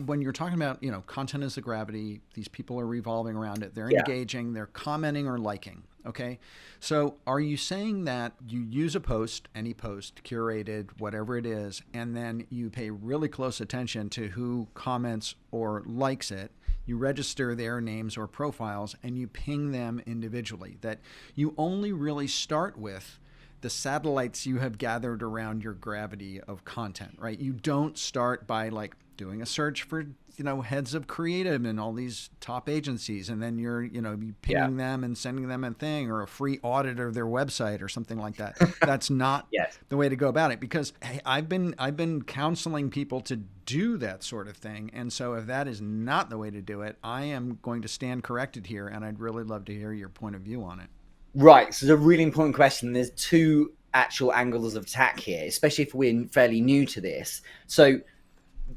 when you're talking about, content is the gravity, these people are revolving around it, they're Yeah. engaging, they're commenting or liking. Okay. So are you saying that you use a post, any post, curated, whatever it is, and then you pay really close attention to who comments or likes it? You register their names or profiles and you ping them individually. That you only really start with the satellites you have gathered around your gravity of content, right? You don't start by like doing a search for, heads of creative in all these top agencies, and then you're, Yeah. pinging them and sending them a thing or a free audit of their website or something like that. That's not Yes. the way to go about it, because hey, I've been counseling people to do that sort of thing. And so if that is not the way to do it, I am going to stand corrected here, and I'd really love to hear your point of view on it. Right. So it's a really important question. There's two actual angles of attack here, especially if we're fairly new to this. So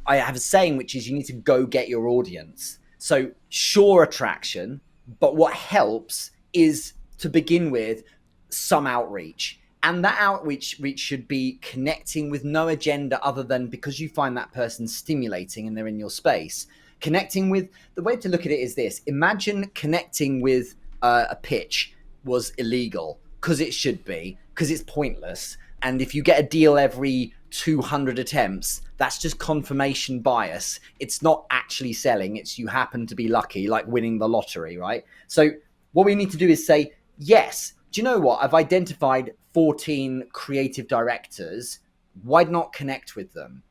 I have a saying, which is you need to go get your audience. So sure, attraction, but what helps is to begin with some outreach. And that outreach should be connecting with no agenda other than because you find that person stimulating and they're in your space. Connecting with, the way to look at it is this: imagine connecting with a pitch was illegal, because it should be, because it's pointless. And if you get a deal every 200 attempts, that's just confirmation bias. It's not actually selling. It's you happen to be lucky, like winning the lottery, right? So what we need to do is say, yes, do you know what? I've identified 14 creative directors. Why not connect with them?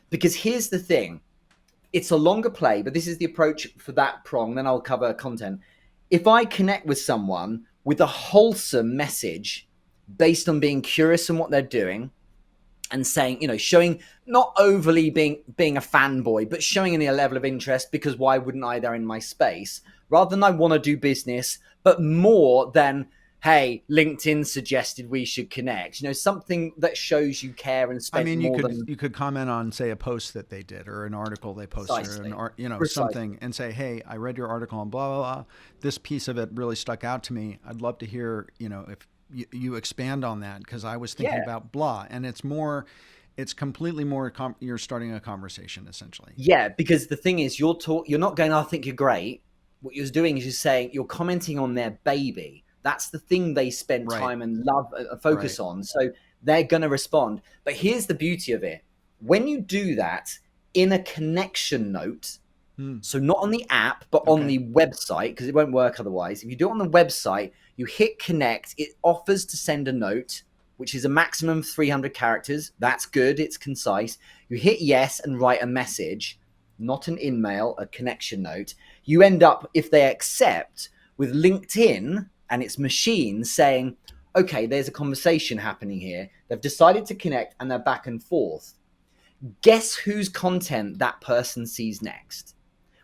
Because here's the thing. It's a longer play, but this is the approach for that prong. Then I'll cover content. If I connect with someone with a wholesome message based on being curious on what they're doing and saying, showing, not overly being a fanboy, but showing a level of interest, because why wouldn't I? They're in my space, rather than I want to do business, but more than, hey, LinkedIn suggested we should connect. Something that shows you care and I spent mean, more than you could comment on, say, a post that they did or an article they posted, or precisely. something, Precisely. and say, "Hey, I read your article and blah blah blah. This piece of it really stuck out to me. I'd love to hear, if you expand on that, because I was thinking Yeah. about blah." And it's completely more. You're starting a conversation essentially. Yeah, because the thing is, you're not going, "I think you're great." What you're doing is you're commenting on their baby. That's the thing they spend Right. time and love, Right. focus on. So they're going to respond. But here's the beauty of it. When you do that in a connection note, Hmm. so not on the app, but on Okay. the website, because it won't work otherwise. If you do it on the website, you hit connect, it offers to send a note, which is a maximum of 300 characters. That's good. It's concise. You hit yes and write a message, not an email, a connection note. You end up, if they accept, with LinkedIn and its machine saying, okay, there's a conversation happening here. They've decided to connect and they're back and forth. Guess whose content that person sees next?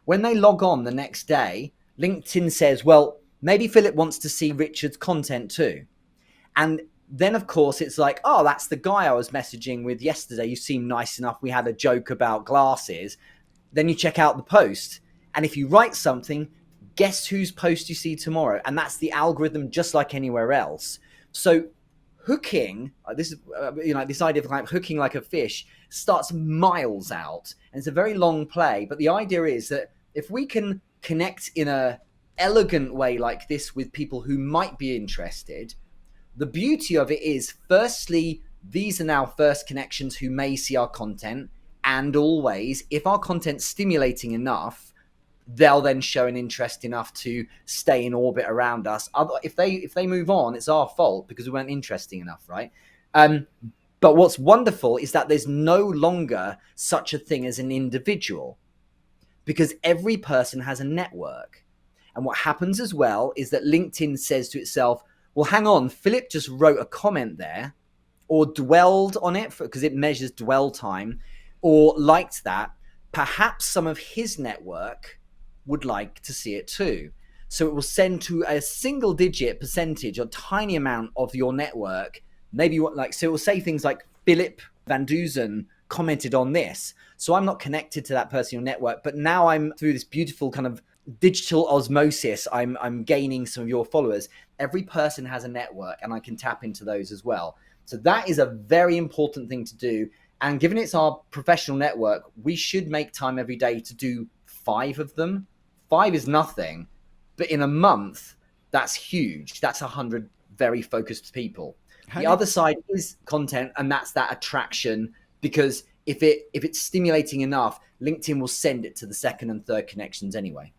When they log on the next day, LinkedIn says, well, maybe Philip wants to see Richard's content too. And then, of course, it's like, oh, that's the guy I was messaging with yesterday. You seem nice enough. We had a joke about glasses. Then you check out the post. And if you write something, guess whose post you see tomorrow? And that's the algorithm, just like anywhere else. So hooking, this idea of like hooking like a fish starts miles out. And it's a very long play. But the idea is that if we can connect in a elegant way like this with people who might be interested, the beauty of it is, firstly, these are now first connections who may see our content. And always, if our content's stimulating enough, they'll then show an interest enough to stay in orbit around us. If they move on, it's our fault because we weren't interesting enough, right? But what's wonderful is that there's no longer such a thing as an individual, because every person has a network. And what happens as well is that LinkedIn says to itself, well, hang on, Philip just wrote a comment there, or dwelled on it, because it measures dwell time, or liked that. Perhaps some of his network would like to see it too. So it will send to a single digit percentage, a tiny amount of your network. Maybe so it will say things like, Philip VanDusen commented on this. So I'm not connected to that person in your network, but now I'm through this beautiful kind of digital osmosis. I'm gaining some of your followers. Every person has a network and I can tap into those as well. So that is a very important thing to do. And given it's our professional network, we should make time every day to do 5 of them. 5 is nothing, but in a month, that's huge. That's 100 very focused people. The other side is content, and that's that attraction, because if it's stimulating enough, LinkedIn will send it to the second and third connections anyway.